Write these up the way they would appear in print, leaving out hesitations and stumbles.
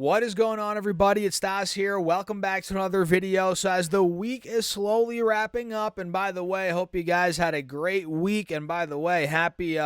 What is going on, everybody? It's Stas here. Welcome back to another video. So as the week is slowly wrapping up, and by the way, I hope you guys had a great week. And by the way, happy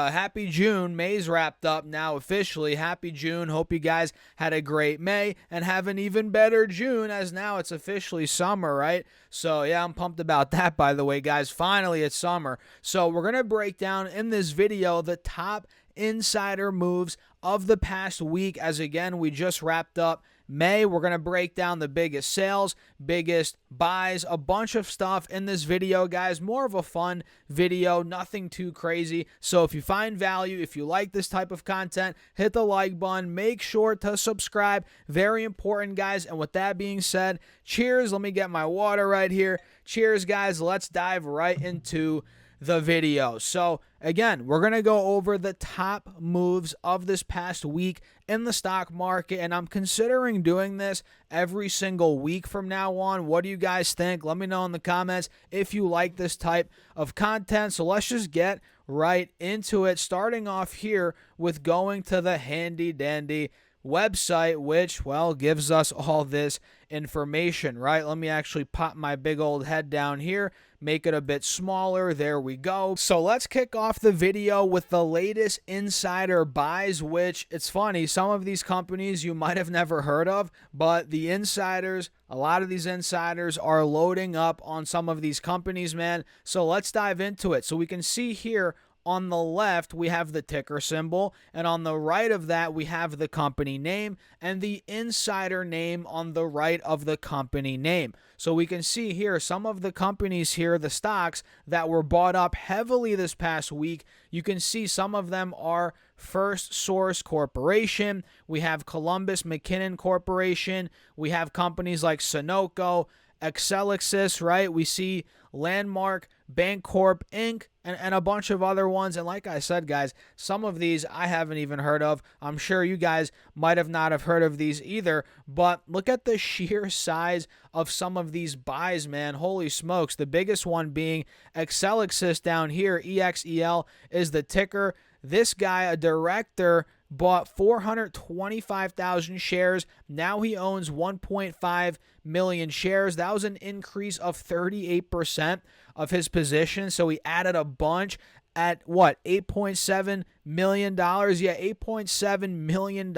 June. May's wrapped up now officially. Happy June. Hope you guys had a great May and have an even better June, as now it's officially summer, right? So yeah, I'm pumped about that, by the way, guys. Finally, it's summer. So we're going to break down in this video the top insider moves of the past week, as again we just wrapped up May. We're going to break down the biggest sales, biggest buys, a bunch of stuff in this video, guys. More of a fun video, nothing too crazy. So if you find value, if you like this type of content, hit the like button. Make sure to subscribe. Very important, guys. And with that being said, cheers. Let me get my water right here. Cheers, guys. Let's dive right into the video. So again, we're going to go over the top moves of this past week in the stock market, and I'm considering doing this every single week from now on. What do you guys think? Let me know in the comments if you like this type of content. So let's just get right into it, starting off here with going to the handy dandy website, which, well, gives us all this information, right? Let me actually pop my big old head down here, make it a bit smaller. There we go. So let's kick off the video with the latest insider buys, which, it's funny, some of these companies you might have never heard of, but the insiders, a lot of these insiders are loading up on some of these companies, man. So let's dive into it. So we can see here on the left, we have the ticker symbol, and on the right of that, we have the company name and the insider name on the right of the company name. So we can see here some of the companies here, the stocks that were bought up heavily this past week. You can see some of them are First Source Corporation. We have Columbus McKinnon Corporation. We have companies like Sunoco, Exelixis, right? We see Landmark Bancorp Inc. and a bunch of other ones. And like I said, guys, some of these I haven't even heard of. I'm sure you guys might have not have heard of these either. But look at the sheer size of some of these buys, man. Holy smokes. The biggest one being Exelixis down here. EXEL is the ticker. This guy, a director, bought 425,000 shares. Now he owns 1.5 million shares. That was an increase of 38% of his position. So he added a bunch at what, $8.7 million? Yeah, $8.7 million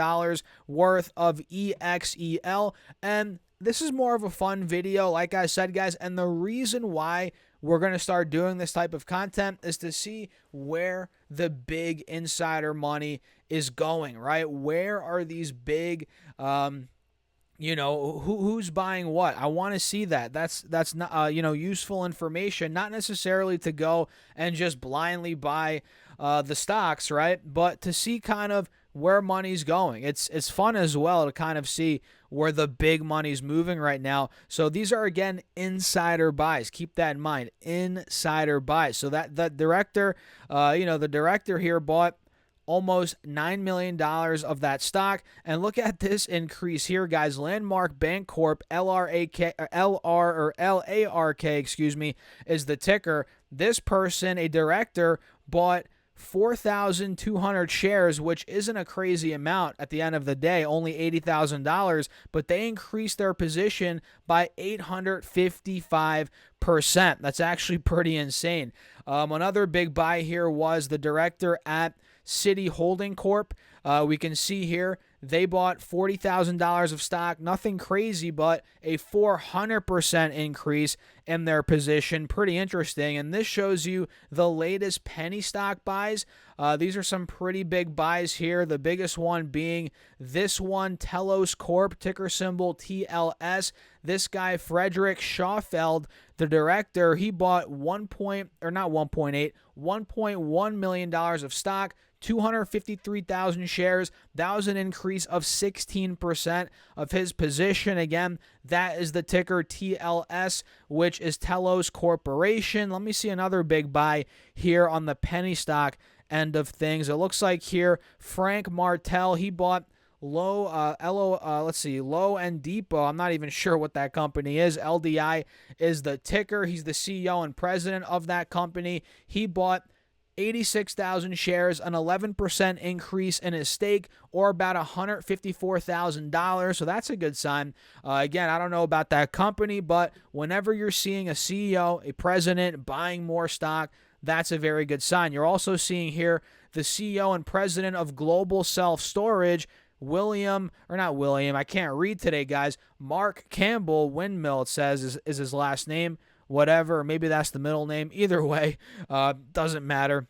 worth of EXEL. And this is more of a fun video, like I said, guys. And the reason why we're going to start doing this type of content is to see where the big insider money is going, right? Where are these big, who's buying what? I want to see that. That's not, useful information, not necessarily to go and just blindly buy the stocks, right? But to see kind of where money's going. It's fun as well to kind of see where the big money's moving right now. So these are, again, insider buys. Keep that in mind. Insider buys. So that the director, the director here bought almost $9 million of that stock. And look at this increase here, guys. Landmark Bancorp, LARK, is the ticker. This person, a director, bought 4,200 shares, which isn't a crazy amount at the end of the day, only $80,000, but they increased their position by 855%. That's actually pretty insane. Another big buy here was the director at City Holding Corp. We can see here they bought $40,000 of stock. Nothing crazy, but a 400% increase in their position. Pretty interesting. And this shows you the latest penny stock buys. These are some pretty big buys here. The biggest one being this one, Telos Corp, ticker symbol TLS. This guy, Frederick Schauffeld, the director, he bought $1.1 million of stock, 253,000 shares. That was an increase of 16% of his position. Again, that is the ticker TLS, which is Telos Corporation. Let me see another big buy here on the penny stock end of things. It looks like here Frank Martell, he bought Low and Depot. I'm not even sure what that company is. LDI is the ticker. He's the CEO and president of that company. He bought 86,000 shares, an 11% increase in his stake, or about $154,000. So that's a good sign. Again, I don't know about that company, but whenever you're seeing a CEO, a president buying more stock, that's a very good sign. You're also seeing here the CEO and president of Global Self Storage, I can't read today, guys. Mark Campbell Windmill, it says, is his last name. Whatever, maybe that's the middle name. Either way, doesn't matter.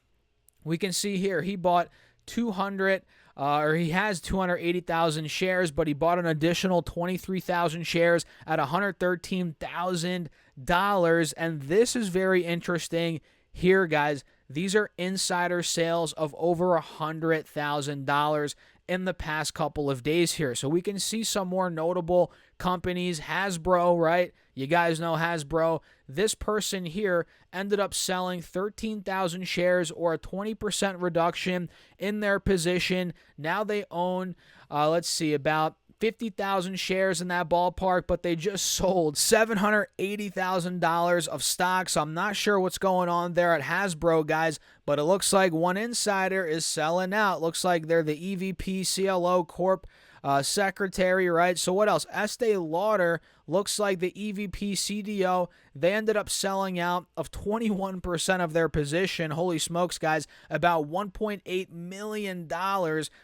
We can see here he bought he has 280,000 shares, but he bought an additional 23,000 shares at $113,000. And this is very interesting here, guys. These are insider sales of over $100,000 in the past couple of days here. So we can see some more notable companies. Hasbro, right? You guys know Hasbro. This person here ended up selling 13,000 shares, or a 20% reduction in their position. Now they own, about 50,000 shares in that ballpark, but they just sold $780,000 of stock. So I'm not sure what's going on there at Hasbro, guys, but it looks like one insider is selling out. Looks like they're the EVP CLO Corp secretary, right? So what else? Estee Lauder looks like the EVP CDO. They ended up selling out of 21% of their position. Holy smokes, guys, about $1.8 million,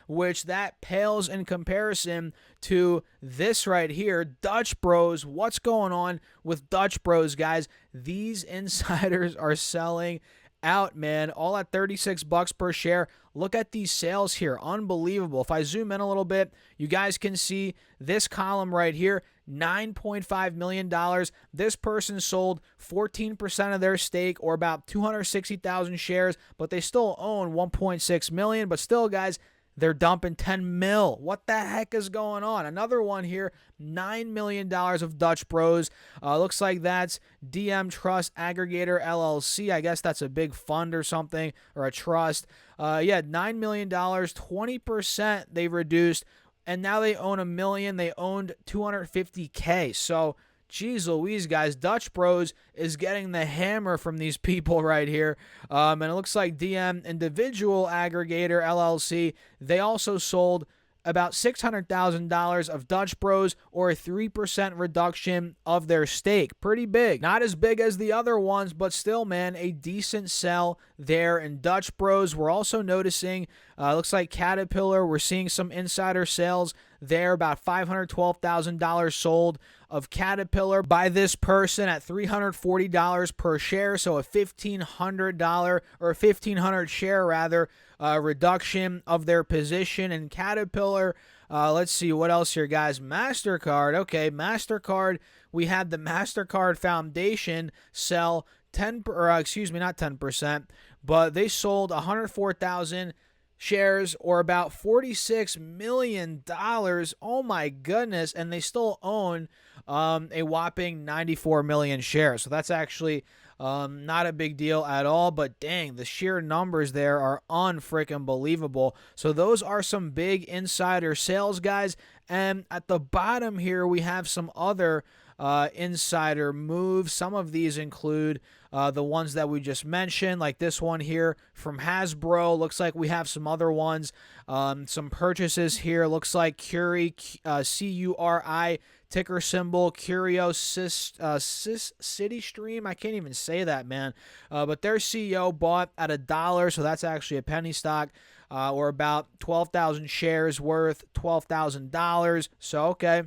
which that pales in comparison to this right here, Dutch Bros. What's going on with Dutch Bros, guys? These insiders are selling out, man, all at $36 per share. Look at these sales here. Unbelievable. If I zoom in a little bit, you guys can see this column right here, $9.5 million. This person sold 14% of their stake, or about 260,000 shares, but they still own 1.6 million. But still, guys, they're dumping 10 mil. What the heck is going on? Another one here, $9 million of Dutch Bros. Looks like that's DM Trust Aggregator LLC. I guess that's a big fund or something, or a trust. $9 million, 20% they reduced, and now they own $1 million. They owned 250K. So, geez Louise, guys, Dutch Bros is getting the hammer from these people right here. And it looks like DM Individual Aggregator LLC, they also sold about $600,000 of Dutch Bros, or a 3% reduction of their stake. Pretty big. Not as big as the other ones, but still, man, a decent sell there in Dutch Bros. We're also noticing, looks like Caterpillar, we're seeing some insider sales there, about $512,000 sold of Caterpillar by this person at $340 per share, so a $1,500 or a 1,500 share rather reduction of their position in Caterpillar. Let's see what else here, guys. MasterCard. Okay, MasterCard. We had the MasterCard Foundation sell not 10%, but they sold 104,000 shares, or about $46 million. Oh my goodness. And they still own a whopping 94 million shares. So that's actually not a big deal at all, but dang, the sheer numbers there are unfreaking believable. So those are some big insider sales, guys. And at the bottom here, we have some other insider moves. Some of these include the ones that we just mentioned, like this one here from Hasbro. Looks like we have some other ones, some purchases here. Looks like Curi, C-U-R-I, ticker symbol, Curio City Stream. I can't even say that, man. But their CEO bought at $1, so that's actually a penny stock, or about 12,000 shares worth $12,000. So, okay.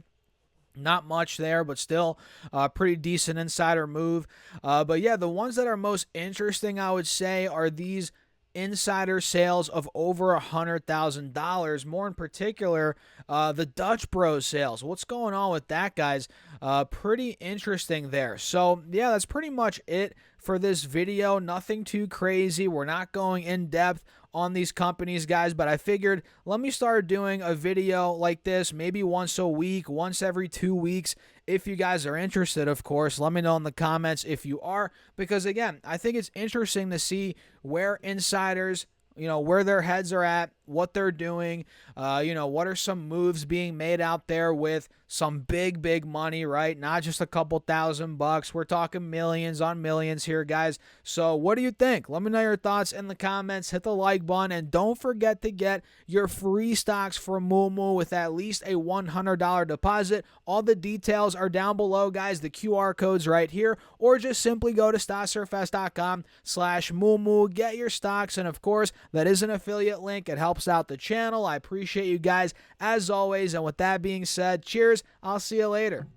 Not much there, but still a pretty decent insider move. But yeah, the ones that are most interesting, I would say, are these insider sales of over $100,000. More in particular, the Dutch Bros sales. What's going on with that, guys? Pretty interesting there. So yeah, that's pretty much it for this video. Nothing too crazy. We're not going in depth on these companies, guys, but I figured let me start doing a video like this, maybe once a week, once every 2 weeks. If you guys are interested, of course, let me know in the comments if you are, because again, I think it's interesting to see where insiders, where their heads are at what they're doing. What are some moves being made out there with some big money, right? Not just a couple $1,000. We're talking millions on millions here, guys. So what do you think? Let me know your thoughts in the comments. Hit the like button, and don't forget to get your free stocks from Moomoo with at least a $100 deposit. All the details are down below, guys. The QR code's right here, or just simply go to stocksurfest.com/Moomoo. Get your stocks, and of course, that is an affiliate link. It helps out the channel. I appreciate you guys as always. And with that being said, cheers. I'll see you later.